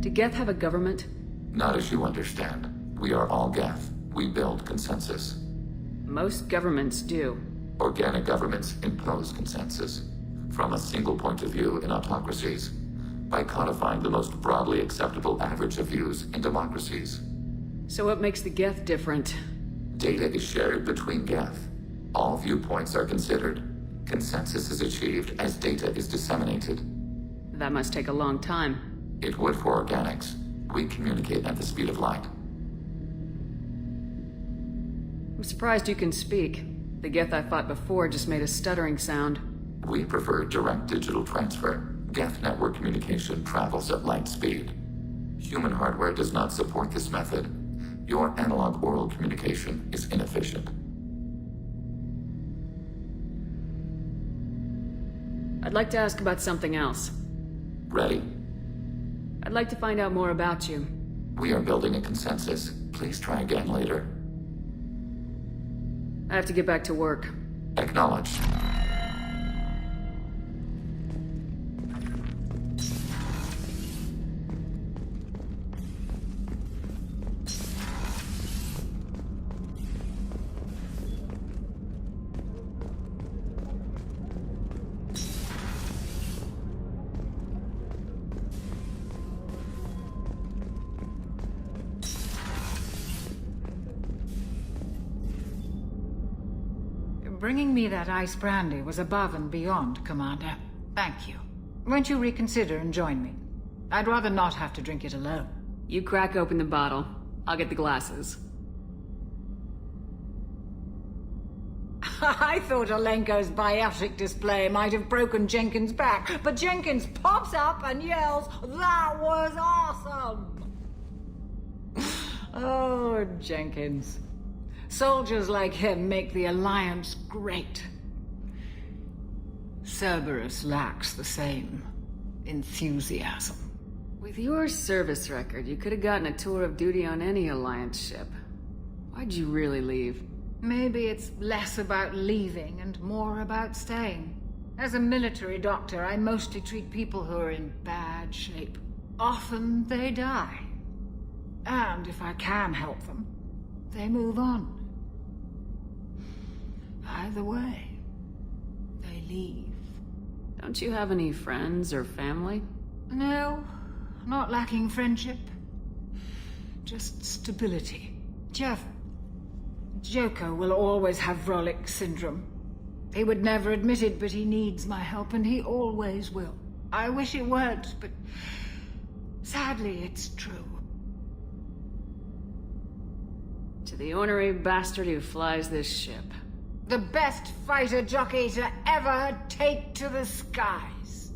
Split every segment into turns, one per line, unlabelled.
Do Geth have a government?
Not as you understand. We are all Geth. We build consensus.
Most governments do.
Organic governments impose consensus from a single point of view in autocracies by codifying the most broadly acceptable average of views in democracies.
So what makes the Geth different?
Data is shared between Geth. All viewpoints are considered. Consensus is achieved as data is disseminated.
That must take a long time.
It would for organics. We communicate at the speed of light.
I'm surprised you can speak. The Geth I fought before just made a stuttering sound.
We prefer direct digital transfer. Geth network communication travels at light speed. Human hardware does not support this method. Your analog oral communication is inefficient.
I'd like to ask about something else.
Ready?
I'd like to find out more about you.
We are building a consensus. Please try again later.
I have to get back to work.
Acknowledged.
Bringing me that ice brandy was above and beyond, Commander. Thank you. Won't you reconsider and join me? I'd rather not have to drink it alone.
You crack open the bottle. I'll get the glasses.
I thought Alenko's biotic display might have broken Jenkins' back, but Jenkins pops up and yells, "That was awesome!" Oh, Jenkins. Soldiers like him make the Alliance great. Cerberus lacks the same enthusiasm.
With your service record, you could have gotten a tour of duty on any Alliance ship. Why'd you really leave?
Maybe it's less about leaving and more about staying. As a military doctor, I mostly treat people who are in bad shape. Often they die. And if I can help them, they move on. Either way, they leave.
Don't you have any friends or family?
No, not lacking friendship. Just stability. Joko will always have Vrolik syndrome. He would never admit it, but he needs my help, and he always will. I wish it weren't, but sadly it's true.
To the ornery bastard who flies this ship.
The best fighter jockey to ever take to the skies.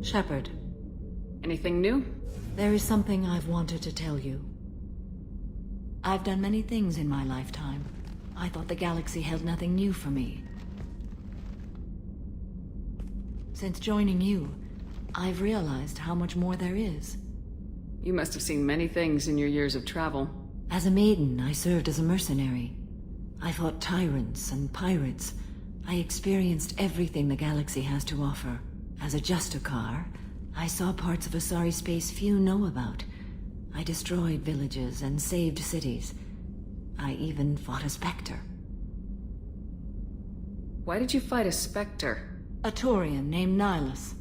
Shepard.
Anything new?
There is something I've wanted to tell you. I've done many things in my lifetime. I thought the galaxy held nothing new for me. Since joining you, I've realized how much more there is.
You must have seen many things in your years of travel.
As a maiden, I served as a mercenary. I fought tyrants and pirates. I experienced everything the galaxy has to offer. As a Justicar, I saw parts of Asari space few know about. I destroyed villages and saved cities. I even fought a Spectre.
Why did you fight a Spectre?
A Taurian named Nihilus.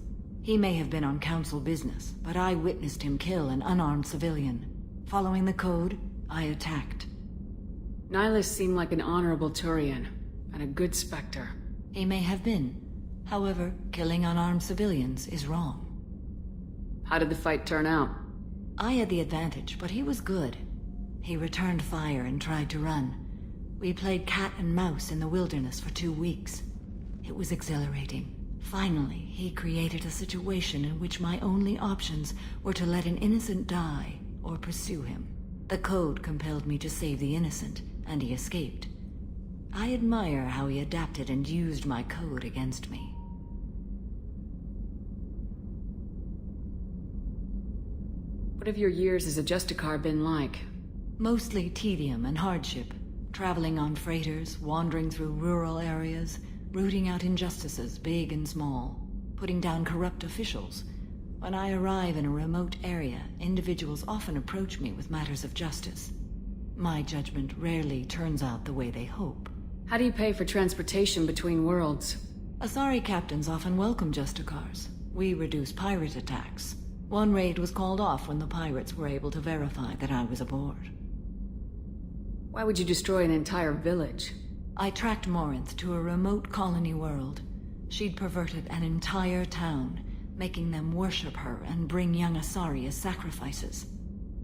He may have been on Council business, but I witnessed him kill an unarmed civilian. Following the code, I attacked.
Nihilus seemed like an honorable Turian, and a good Spectre.
He may have been. However, killing unarmed civilians is wrong.
How did the fight turn out?
I had the advantage, but he was good. He returned fire and tried to run. We played cat and mouse in the wilderness for 2 weeks. It was exhilarating. Finally, he created a situation in which my only options were to let an innocent die or pursue him. The code compelled me to save the innocent, and he escaped. I admire how he adapted and used my code against me.
What have your years as a Justicar been like?
Mostly tedium and hardship. Traveling on freighters, wandering through rural areas, rooting out injustices, big and small, putting down corrupt officials. When I arrive in a remote area, individuals often approach me with matters of justice. My judgment rarely turns out the way they hope.
How do you pay for transportation between worlds?
Asari captains often welcome Justicars. We reduce pirate attacks. One raid was called off when the pirates were able to verify that I was aboard.
Why would you destroy an entire village?
I tracked Morinth to a remote colony world. She'd perverted an entire town, making them worship her and bring young Asari as sacrifices.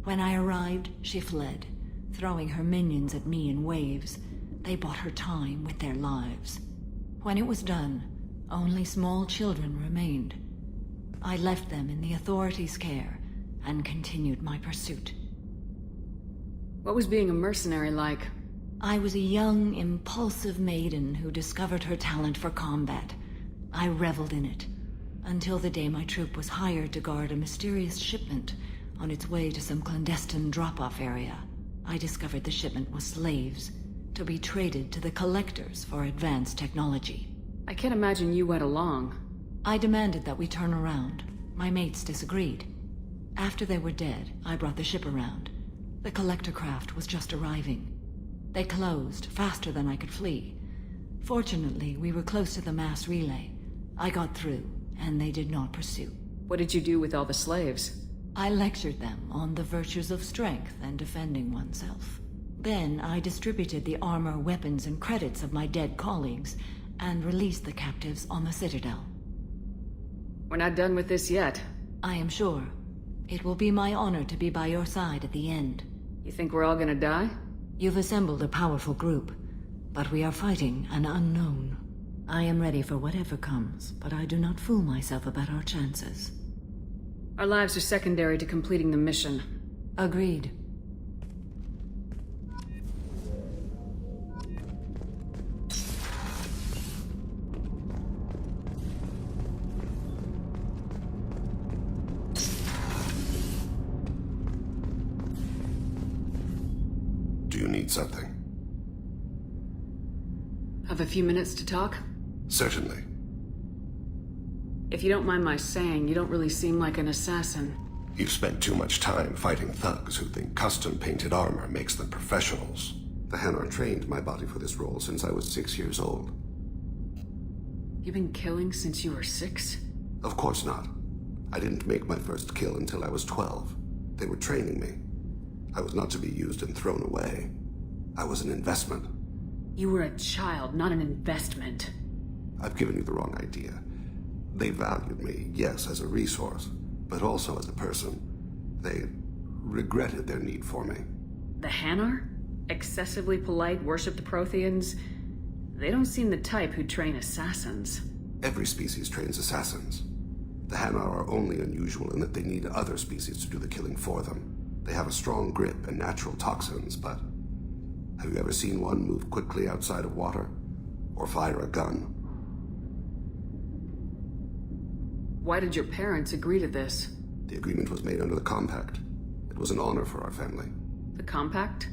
When I arrived, she fled, throwing her minions at me in waves. They bought her time with their lives. When it was done, only small children remained. I left them in the authorities' care and continued my pursuit.
What was being a mercenary like?
I was a young, impulsive maiden who discovered her talent for combat. I reveled in it, until the day my troop was hired to guard a mysterious shipment on its way to some clandestine drop-off area. I discovered the shipment was slaves, to be traded to the Collectors for advanced technology.
I can't imagine you went along.
I demanded that we turn around. My mates disagreed. After they were dead, I brought the ship around. The Collector craft was just arriving. They closed faster than I could flee. Fortunately, we were close to the mass relay. I got through, and they did not pursue.
What did you do with all the slaves?
I lectured them on the virtues of strength and defending oneself. Then I distributed the armor, weapons, and credits of my dead colleagues, and released the captives on the Citadel.
We're not done with this yet.
I am sure. It will be my honor to be by your side at the end.
You think we're all gonna die?
You've assembled a powerful group, but we are fighting an unknown. I am ready for whatever comes, but I do not fool myself about our chances.
Our lives are secondary to completing the mission.
Agreed.
Do you need something?
Have a few minutes to talk?
Certainly.
If you don't mind my saying, you don't really seem like an assassin.
You've spent too much time fighting thugs who think custom-painted armor makes them professionals. The Hanar trained my body for this role since I was 6 years old.
You've been killing since you were 6?
Of course not. I didn't make my first kill until I was 12. They were training me. I was not to be used and thrown away. I was an investment.
You were a child, not an investment.
I've given you the wrong idea. They valued me, yes, as a resource, but also as a person. They regretted their need for me.
The Hanar? Excessively polite, worship the Protheans? They don't seem the type who train assassins.
Every species trains assassins. The Hanar are only unusual in that they need other species to do the killing for them. They have a strong grip and natural toxins, but have you ever seen one move quickly outside of water? Or fire a gun?
Why did your parents agree to this?
The agreement was made under the Compact. It was an honor for our family.
The Compact?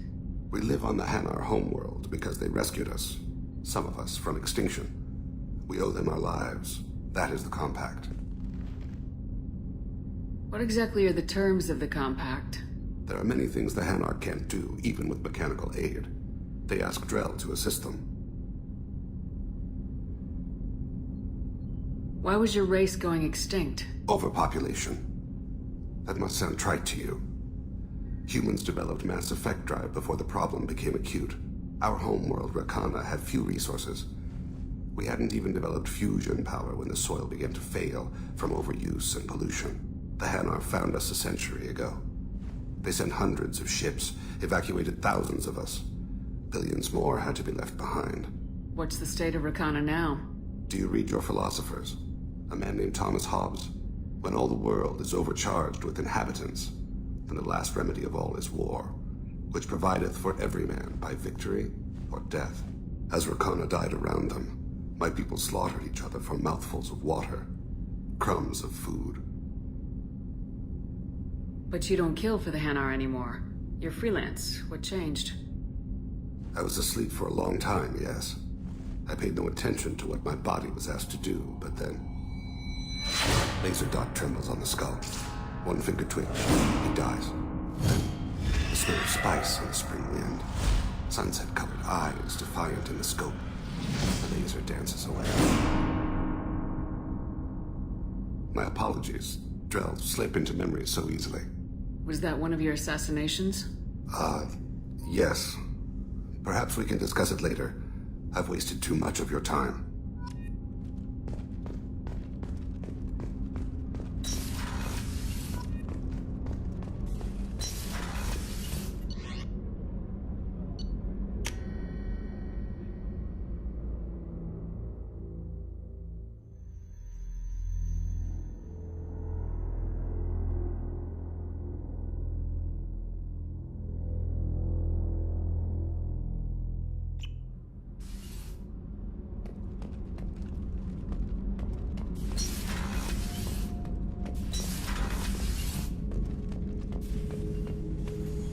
We live on the Hanar homeworld because they rescued us, some of us, from extinction. We owe them our lives. That is the Compact.
What exactly are the terms of the Compact?
There are many things the Hanar can't do, even with mechanical aid. They ask Drell to assist them.
Why was your race going extinct?
Overpopulation. That must sound trite to you. Humans developed mass effect drive before the problem became acute. Our homeworld, Rakana, had few resources. We hadn't even developed fusion power when the soil began to fail from overuse and pollution. The Hanar found us a century ago. They sent hundreds of ships, evacuated thousands of us. Billions more had to be left behind.
What's the state of Rakana now?
Do you read your philosophers? A man named Thomas Hobbes. When all the world is overcharged with inhabitants, then the last remedy of all is war, which provideth for every man by victory or death. As Rakana died around them, my people slaughtered each other for mouthfuls of water, crumbs of food.
But you don't kill for the Hanar anymore. You're freelance. What changed?
I was asleep for a long time, yes. I paid no attention to what my body was asked to do, but then... Laser dot trembles on the skull. One finger twitch. He dies. Then, the smell of spice on the spring wind. Sunset-colored eyes defiant in the scope. The laser dances away. My apologies. Drells slip into memory so easily.
Was that one of your assassinations?
Yes. Perhaps we can discuss it later. I've wasted too much of your time.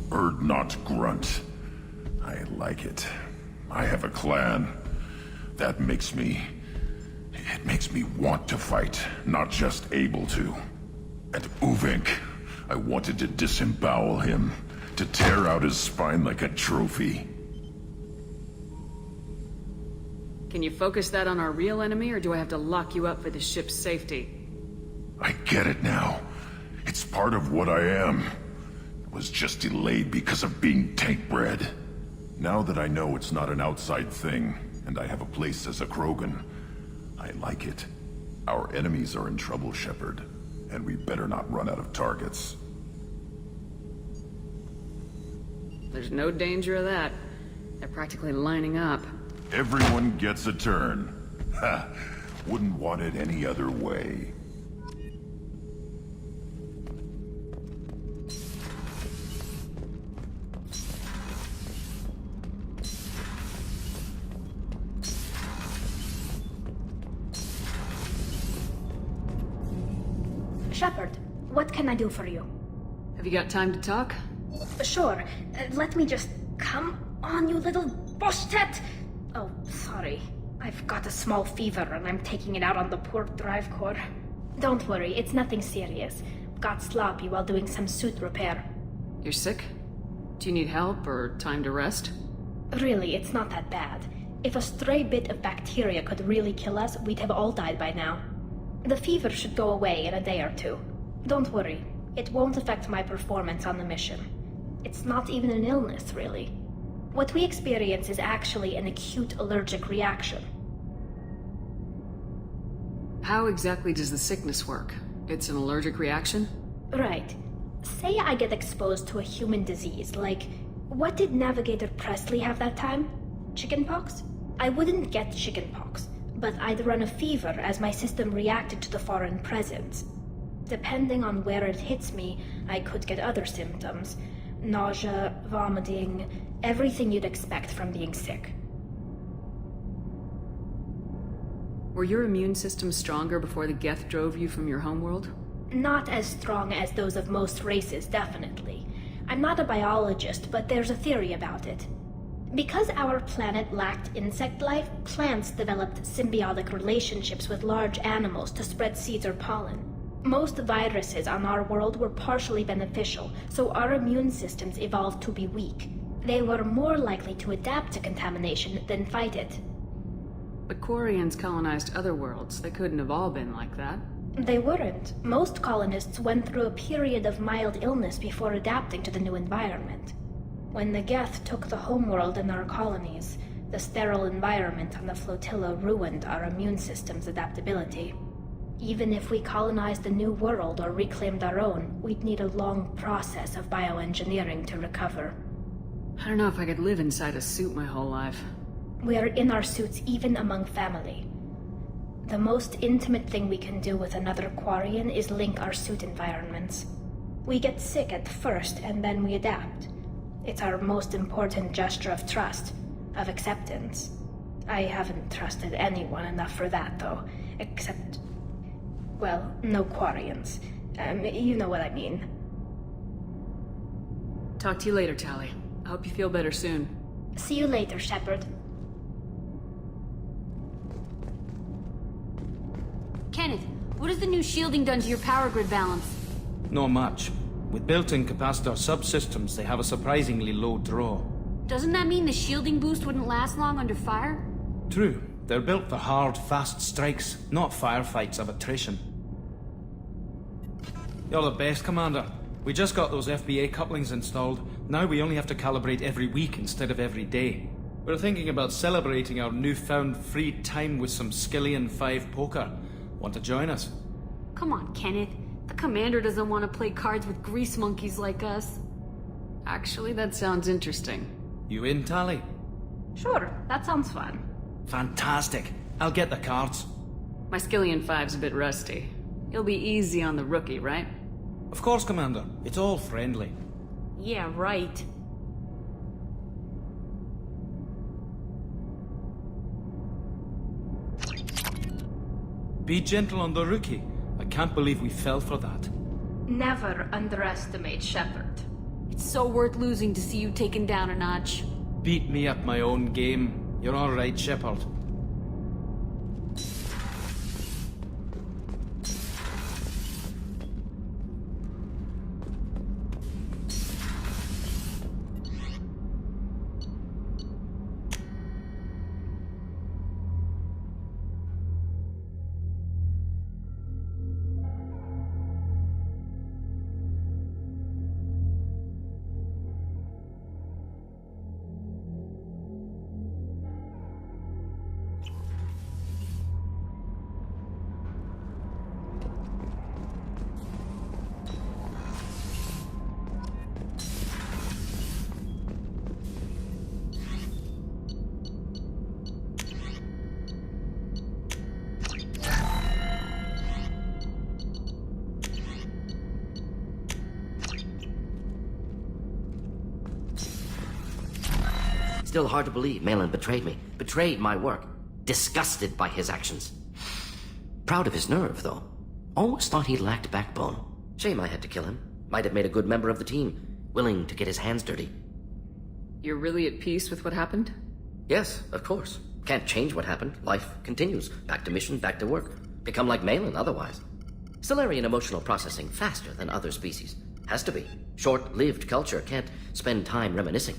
Bird not grunt. I like it. I have a clan. That makes me... It makes me want to fight, not just able to. And Uvink, I wanted to disembowel him, to tear out his spine like a trophy.
Can you focus that on our real enemy, or do I have to lock you up for the ship's safety?
I get it now. It's part of what I am. Was just delayed because of being tank-bred. Now that I know it's not an outside thing, and I have a place as a Krogan, I like it. Our enemies are in trouble, Shepard, and we better not run out of targets.
There's no danger of that. They're practically lining up.
Everyone gets a turn. Ha! Wouldn't want it any other way.
Shepard, what can I do for you?
Have you got time to talk?
Sure. Let me just... Come on, you little boshtet! Oh, sorry. I've got a small fever and I'm taking it out on the poor drive core. Don't worry, it's nothing serious. Got sloppy while doing some suit repair.
You're sick? Do you need help or time to rest?
Really, it's not that bad. If a stray bit of bacteria could really kill us, we'd have all died by now. The fever should go away in a day or two. Don't worry, it won't affect my performance on the mission. It's not even an illness, really. What we experience is actually an acute allergic reaction.
How exactly does the sickness work? It's an allergic reaction?
Right. Say I get exposed to a human disease, like... What did Navigator Presley have that time? Chickenpox? I wouldn't get chickenpox, but I'd run a fever as my system reacted to the foreign presence. Depending on where it hits me, I could get other symptoms. Nausea, vomiting, everything you'd expect from being sick.
Were your immune system stronger before the Geth drove you from your homeworld?
Not as strong as those of most races, definitely. I'm not a biologist, but there's a theory about it. Because our planet lacked insect life, plants developed symbiotic relationships with large animals to spread seeds or pollen. Most viruses on our world were partially beneficial, so our immune systems evolved to be weak. They were more likely to adapt to contamination than fight it.
But Quarians colonized other worlds. They couldn't have all been like that.
They weren't. Most colonists went through a period of mild illness before adapting to the new environment. When the Geth took the homeworld in our colonies, the sterile environment on the flotilla ruined our immune system's adaptability. Even if we colonized a new world or reclaimed our own, we'd need a long process of bioengineering to recover.
I don't know if I could live inside a suit my whole life.
We are in our suits even among family. The most intimate thing we can do with another Quarian is link our suit environments. We get sick at first, and then we adapt. It's our most important gesture of trust, of acceptance. I haven't trusted anyone enough for that, though. Except... well, no Quarians. You know what I mean.
Talk to you later, Tali. I hope you feel better soon.
See you later, Shepard.
Kenneth, what has the new shielding done to your power grid balance?
Not much. With built-in capacitor subsystems, they have a surprisingly low draw.
Doesn't that mean the shielding boost wouldn't last long under fire?
True. They're built for hard, fast strikes, not firefights of attrition. You're the best, Commander. We just got those FBA couplings installed. Now we only have to calibrate every week instead of every day. We're thinking about celebrating our newfound free time with some Skillian 5 poker. Want to join us?
Come on, Kenneth. The Commander doesn't want to play cards with grease monkeys like us.
Actually, that sounds interesting.
You in, Tali?
Sure, that sounds fun.
Fantastic. I'll get the cards.
My Skillian 5's a bit rusty. You'll be easy on the rookie, right?
Of course, Commander. It's all friendly.
Yeah, right.
Be gentle on the rookie. I can't believe we fell for that.
Never underestimate Shepard.
It's so worth losing to see you taken down a notch.
Beat me at my own game. You're all right, Shepard.
Still hard to believe Malin betrayed me. Betrayed my work. Disgusted by his actions. Proud of his nerve, though. Almost thought he lacked backbone. Shame I had to kill him. Might have made a good member of the team. Willing to get his hands dirty.
You're really at peace with what happened?
Yes, of course. Can't change what happened. Life continues. Back to mission, back to work. Become like Malin otherwise. Solarian emotional processing faster than other species. Has to be. Short-lived culture can't spend time reminiscing.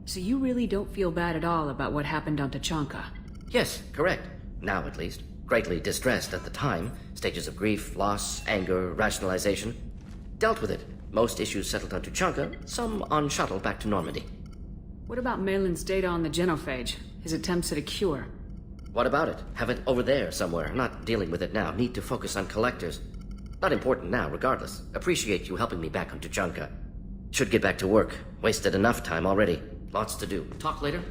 So you really don't feel bad at all about what happened on Tachanka?
Yes, correct. Now at least. Greatly distressed at the time. Stages of grief, loss, anger, rationalization. Dealt with it. Most issues settled on Tachanka, some on shuttle back to Normandy.
What about Malin's data on the genophage? His attempts at a cure?
What about it? Have it over there somewhere. Not dealing with it now. Need to focus on collectors. Not important now, regardless. Appreciate you helping me back on Tachanka. Should get back to work. Wasted enough time already. Lots to do. Talk later?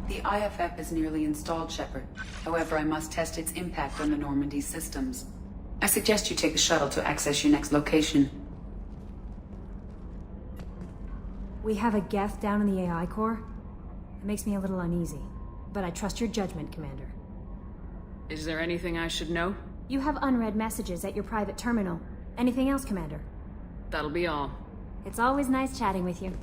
The IFF is nearly installed, Shepard. However, I must test its impact on the Normandy systems. I suggest you take the shuttle to access your next location.
We have a Geth down in the AI core. It makes me a little uneasy, but I trust your judgment, Commander.
Is there anything I should know?
You have unread messages at your private terminal. Anything else, Commander?
That'll be all.
It's always nice chatting with you.